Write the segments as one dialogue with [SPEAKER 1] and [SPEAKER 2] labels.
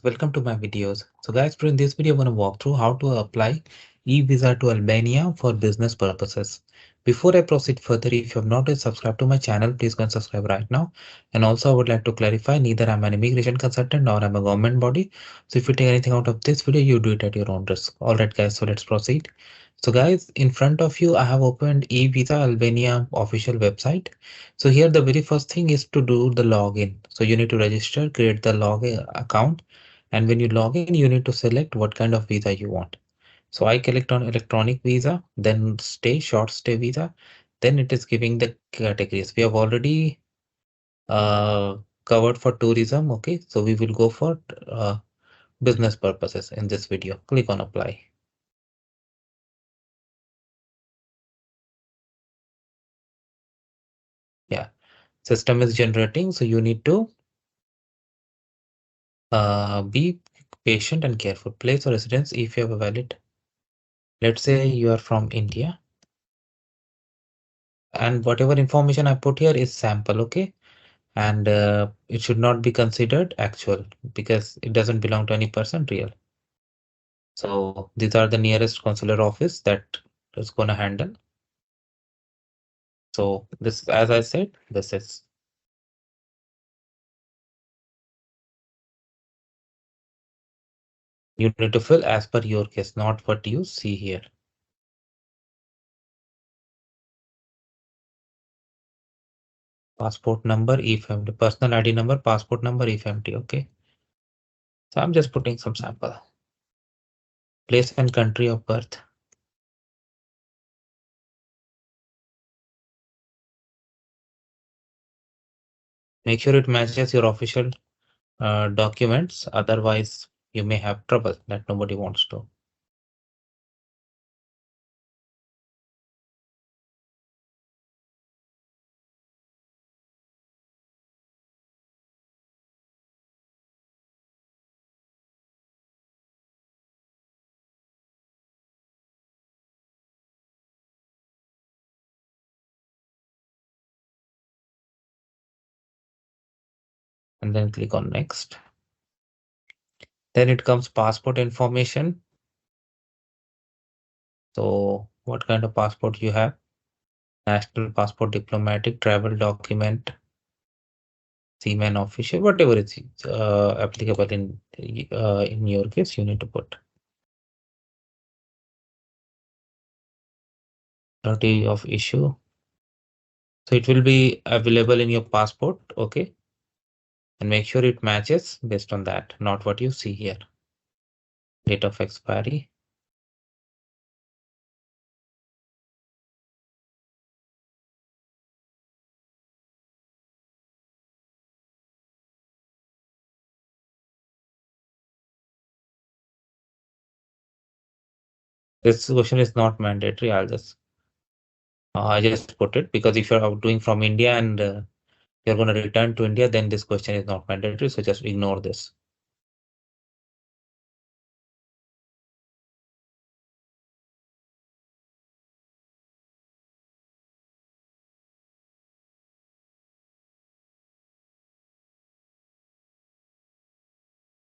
[SPEAKER 1] welcome to my videos. So guys, in this video, I'm going to walk through how to apply e-visa to Albania for business purposes. Before I proceed further, if you have not yet subscribed to my channel, please go and subscribe right now. And also I would like to clarify, neither I'm an immigration consultant nor I'm a government body. So if you take anything out of this video, you do it at your own risk. All right guys, so let's proceed. So guys, in front of you, I have opened e-visa Albania official website. So here the very first thing is to do the login. So you need to register, create the login account. And when you log in, you need to select what kind of visa you want. So I clicked on electronic visa, then short stay visa. Then it is giving the categories. We have already covered for tourism. Okay, so we will go for business purposes in this video. Click on apply. Yeah, system is generating. So you need to be patient and careful. Place or residence if you have a valid. Let's say you are from India. And whatever information I put here is sample, okay? And it should not be considered actual because it doesn't belong to any person real. So these are the nearest consular office that is going to handle. So this, as I said, this is. You need to fill as per your case, not what you see here. Passport number, if empty, personal ID number, passport number, if empty, okay? So I'm just putting some sample. Place and country of birth. Make sure it matches your official documents, otherwise you may have trouble that nobody wants to. And then click on next. Then it comes passport information. So what kind of passport you have? National passport, diplomatic, travel document, seaman official, whatever is applicable in your case, you need to put. 30 of issue. So it will be available in your passport, okay? And make sure it matches based on that, not what you see here. Date of expiry. This question is not mandatory. I just put it because if you're doing from India and you're going to return to India, then this question is not mandatory. So just ignore this.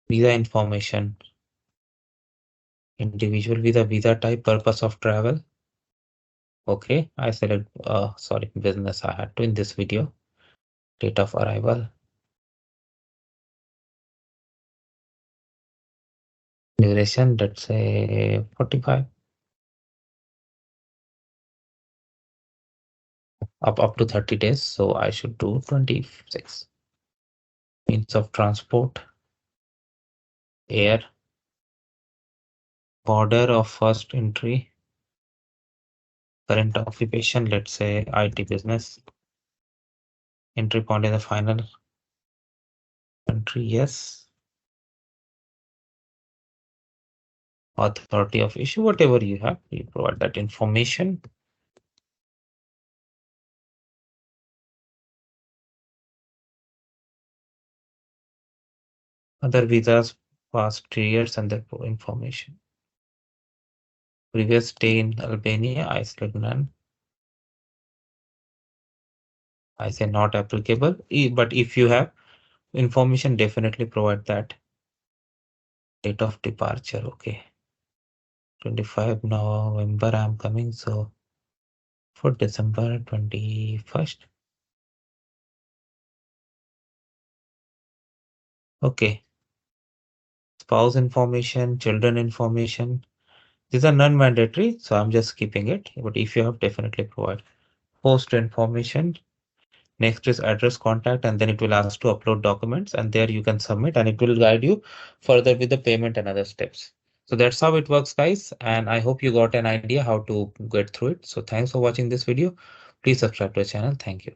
[SPEAKER 1] Visa information, individual visa type, purpose of travel. Okay, I select, sorry, business I had to in this video. Date of arrival. Duration, let's say 45. Up to 30 days. So I should do 26. Means of transport, air, border of first entry, current occupation, let's say IT business, entry point in the final country, yes. Authority of issue, whatever you have, you provide that information. Other visas, past 3 years and their information. Previous stay in Albania, I select none. I say not applicable, but if you have information, definitely provide that. Date of departure. Okay. 25 November I'm coming. So for December 21st. Okay. Spouse information, children information. These are non-mandatory, so I'm just skipping it. But if you have, definitely provide. Post information. Next is address, contact, and then it will ask to upload documents, and there you can submit, and it will guide you further with the payment and other steps. So that's how it works, guys. And I hope you got an idea how to get through it. So thanks for watching this video. Please subscribe to the channel. Thank you.